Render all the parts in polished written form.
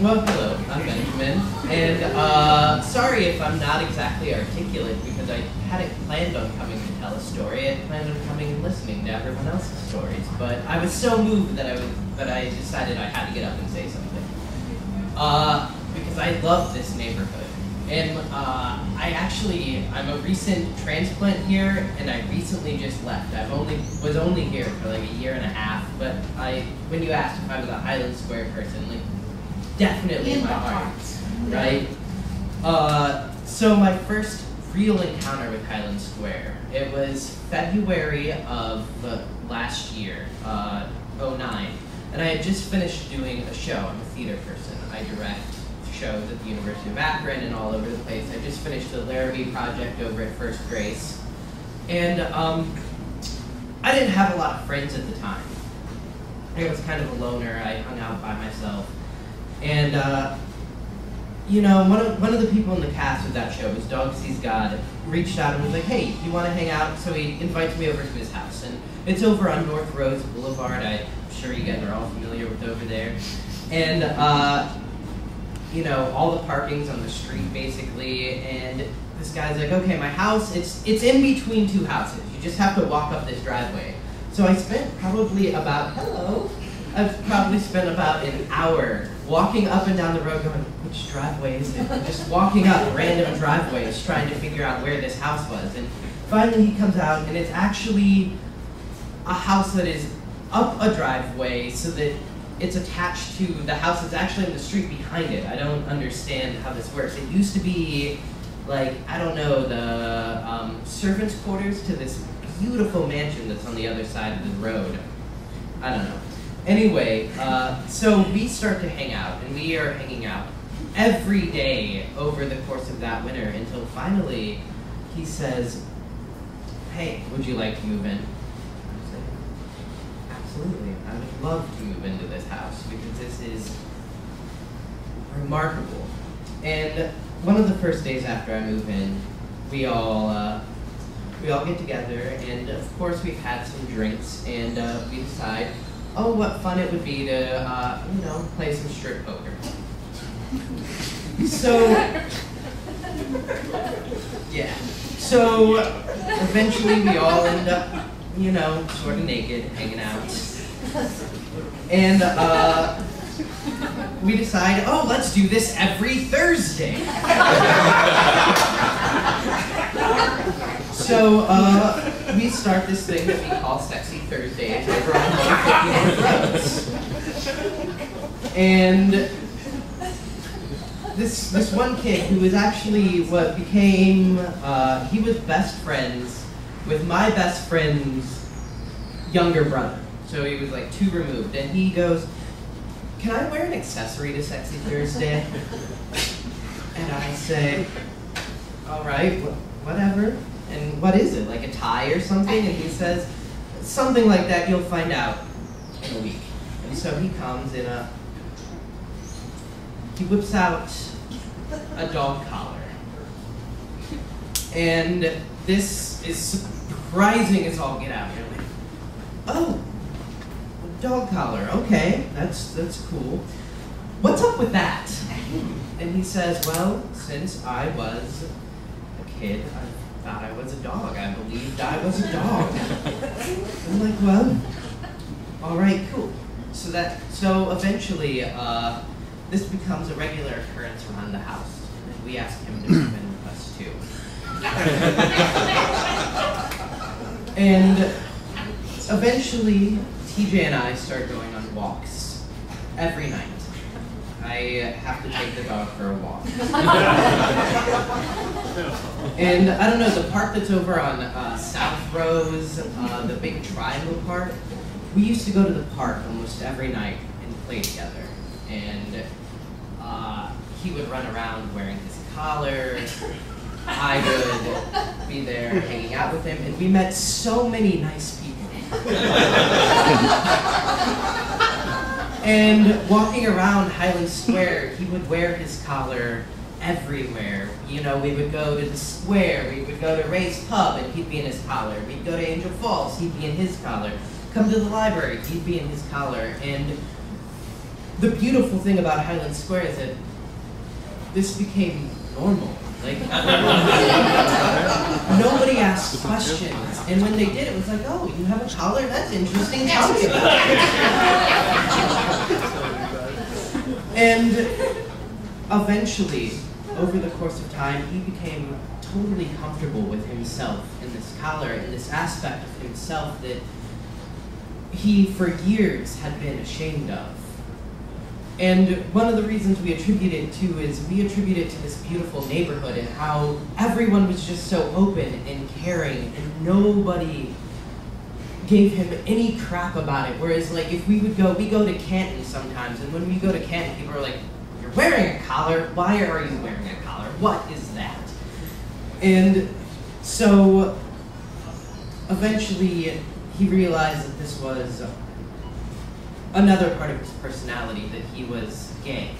Well, hello, I'm Benjamin, and sorry if I'm not exactly articulate because I hadn't planned on coming to tell a story. I planned on coming and listening to everyone else's stories, but I was so moved that I decided I had to get up and say something. Because I love this neighborhood, and I'm a recent transplant here, and I recently just left. Was only here for like a year and a half, but when you asked if I was a Highland Square person, like, definitely in my heart, right? So my first real encounter with Highland Square, it was February of last year, '09, and I had just finished doing a show. I'm a theater person. I direct shows at the University of Akron and all over the place. I just finished the Laramie project over at First Grace, and I didn't have a lot of friends at the time. I was kind of a loner. I hung out by myself. And, you know, one of the people in the cast of that show, was Dog Sees God, reached out and was like, hey, you want to hang out? So he invites me over to his house. And it's over on North Rose Boulevard. I'm sure you guys are all familiar with over there. And, you know, all the parking's on the street, basically. And this guy's like, okay, my house, it's in between two houses. You just have to walk up this driveway. So I spent probably about, I've probably spent about an hour walking up and down the road going, which driveway is it? Just walking up random driveways trying to figure out where this house was. And finally he comes out, and it's actually a house that is up a driveway so that it's attached to the house that's actually in the street behind it. I don't understand how this works. It used to be like, I don't know, the servants' quarters to this beautiful mansion that's on the other side of the road. I don't know. Anyway, so we start to hang out, and we are hanging out every day over the course of that winter until finally he says, hey, would you like to move in? I said, absolutely, I would love to move into this house because this is remarkable. And one of the first days after I move in, we all get together, and of course we've had some drinks, and we decide, oh, what fun it would be to, you know, play some strip poker. So, yeah. So, eventually we all end up, you know, sort of naked, hanging out. And, we decide, oh, let's do this every Thursday. So, we start this thing that we call Sexy Thursdays over on 150 North Roads. And this one kid who was actually what became, he was best friends with my best friend's younger brother. So he was like 2 removed. And he goes, can I wear an accessory to Sexy Thursday? And I say, all right, whatever. And what is it, like a tie or something? And he says, something like that, you'll find out in a week. And so he comes in he whips out a dog collar. And this is surprising as all get out. You're like, oh, a dog collar, okay, that's cool. What's up with that? And he says, well, since I was a kid, I thought I was a dog. I believed I was a dog. I'm like, well, all right, cool. So eventually, this becomes a regular occurrence around the house, and we ask him to move in with us too. And eventually, TJ and I start going on walks every night. I have to take the dog for a walk. And I don't know, the park that's over on South Rose, the big triangle park, we used to go to the park almost every night and play together. And he would run around wearing his collar. I would be there hanging out with him, and we met so many nice people. And walking around Highland Square, he would wear his collar everywhere. You know, we would go to the square, we would go to Ray's Pub, and he'd be in his collar. We'd go to Angel Falls, he'd be in his collar. Come to the library, he'd be in his collar. And the beautiful thing about Highland Square is that this became normal. Like, nobody asked questions. And when they did, it was like, oh, you have a collar? That's interesting. Tell me about it. And eventually, over the course of time, he became totally comfortable with himself in this collar, in this aspect of himself that he, for years, had been ashamed of. And one of the reasons we attribute it to is we attribute it to this beautiful neighborhood and how everyone was just so open and caring and nobody gave him any crap about it. Whereas like if we go to Canton sometimes, and when we go to Canton, people are like, you're wearing a collar? Why are you wearing a collar? What is that? And so eventually he realized that this was another part of his personality, that he was gay,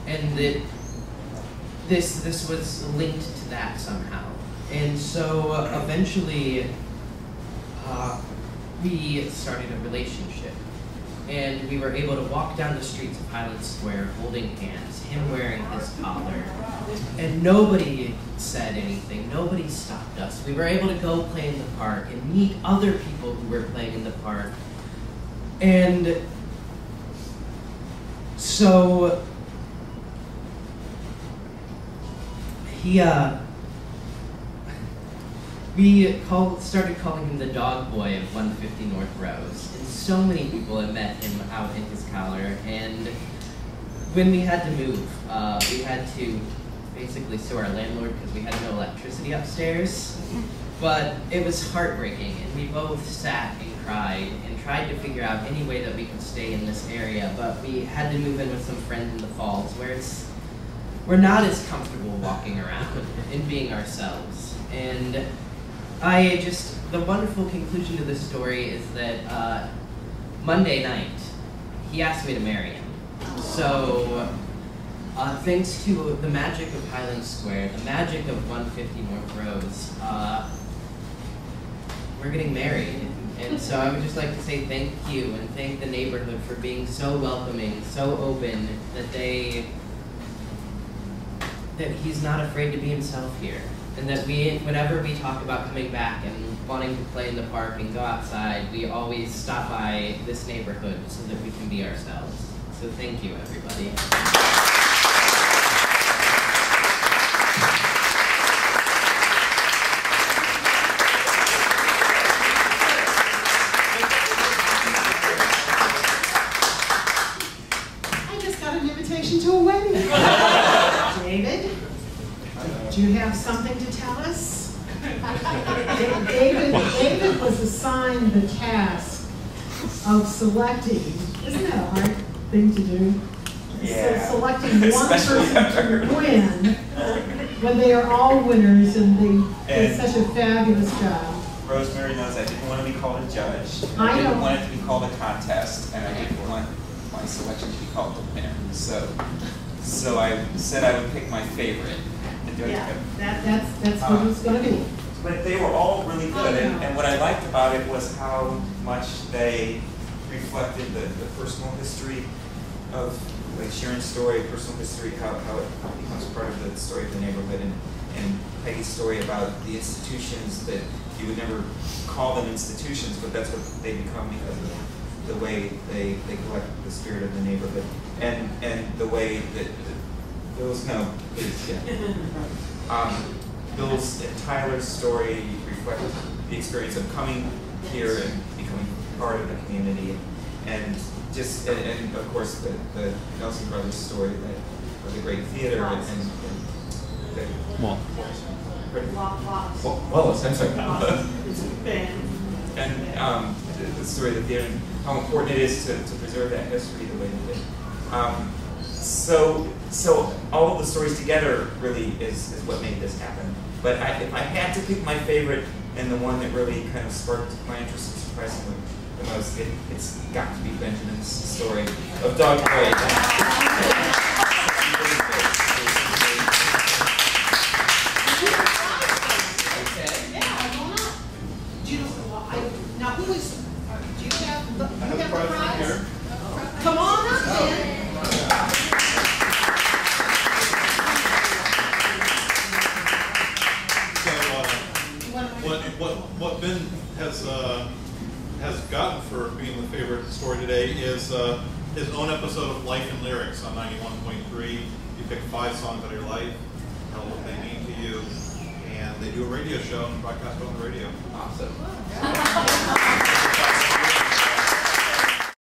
and that this was linked to that somehow. And so eventually we started a relationship, and we were able to walk down the streets of Highland Square holding hands, him wearing his collar, and nobody said anything, nobody stopped us. We were able to go play in the park and meet other people who were playing in the park. And so we started calling him the dog boy of 150 North Rose. And so many people had met him out in his collar. And when we had to move, we had to basically sue our landlord because we had no electricity upstairs. But it was heartbreaking, and we both sat and cried and tried to figure out any way that we could stay in this area, but we had to move in with some friends in the falls where we're not as comfortable walking around and being ourselves. And the wonderful conclusion to this story is that Monday night, he asked me to marry him. So thanks to the magic of Highland Square, the magic of 150 North Rose, we're getting married. And so I would just like to say thank you and thank the neighborhood for being so welcoming, so open, that he's not afraid to be himself here. And that whenever we talk about coming back and wanting to play in the park and go outside, we always stop by this neighborhood so that we can be ourselves. So thank you, everybody. To a wedding. David, do you have something to tell us? David was assigned the task of selecting, isn't that a hard thing to do? Yeah. So selecting one person to win when they are all winners and they did such a fabulous job. Rosemary knows I didn't want to be called a judge. I didn't know. want it to be called a contest, and I didn't want my selection to be called the winner. So I said I would pick my favorite. Yeah, that's what it's going to be. But they were all really good, and what I liked about it was how much they reflected the personal history of, like Sharon's story, personal history, how it becomes part of the story of the neighborhood, and Peggy's story about the institutions that you would never call them institutions, but that's what they become because of the way they collect the spirit of the neighborhood, and the way that Bill's Bill's and Tyler's story reflect the experience of coming here and becoming part of the community, and of course the Nelson Brothers story of the great theater and Wallace, I'm sorry. And the story of the theater, and how important it is to preserve that history the way that it So all of the stories together really is what made this happen. But if I had to pick my favorite and the one that really kind of sparked my interest and surprised me the most, it's got to be Benjamin's story of Dog Boy. Come on up, But what Ben has gotten for being the favorite story today is his own episode of Life and Lyrics on 91.3. You pick 5 songs out of your life, tell what they mean to you, and they do a radio show and broadcast on the radio. Awesome.